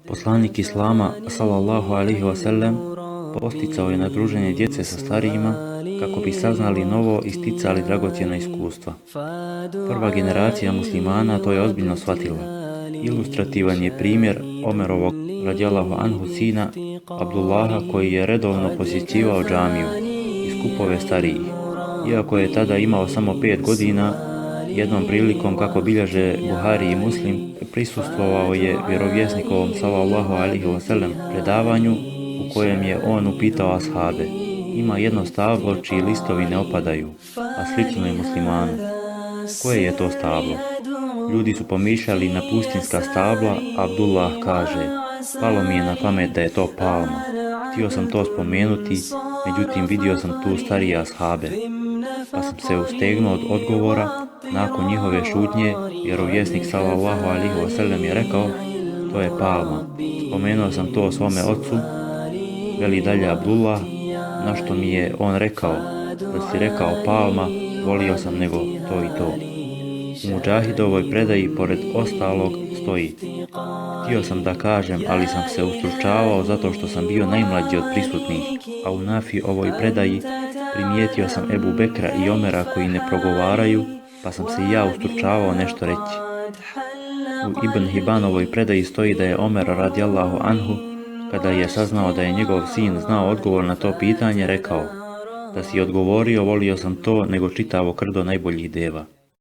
Poslanik Islama, sallallahu alejhi ve sellem, posticao je na druženje djece sa starijima kako bi saznali novo i sticali dragocjena iskustva. Prva generacija muslimana to je ozbiljno shvatila. Ilustrativan je primjer Omerovog radijallahu anhu sina Abdullaha koji je redovno posjećivao džamiju i skupove starijih. Iako je tada imao samo 5 godina, jednom prilikom, kako bilježe Buhari i Muslim, prisustvovao je vjerovjesnikovom sallallahu alejhi ve sellem predavanju u kojem je on upitao ashabe: ima jedno stablo čiji listovi ne opadaju, a slično je muslimanu. Koje je to stablo? Ljudi su pomišljali na pustinska stabla, a Abdullah kaže: palo mi je na pamet da je to palma. Htio sam to spomenuti, međutim vidio sam tu starije ashabe, pa sam se ustegnuo od odgovora. Nakon njihove šutnje, vjerovjesnik sallallahu alejhi ve sellem je rekao: to je palma. Spomenuo sam to svome ocu, veli dalje Abdullah, na što mi je on rekao: da si rekao palma, volio sam nego to i to. U Mudžahidovoj predaji pored ostalog stoji: htio sam da kažem, ali sam se ustručavao zato što sam bio najmlađi od prisutnih, a u Nafi ovoj predaji primijetio sam Ebu Bekra i Omera koji ne progovaraju, pa sam se i ja ustručavao nešto reći. U Ibn Hibanovoj predaji stoji da je Omer radijallahu anhu, kada je saznao da je njegov sin znao odgovor na to pitanje, rekao: da si odgovorio, volio sam to nego čitavo krdo najboljih deva.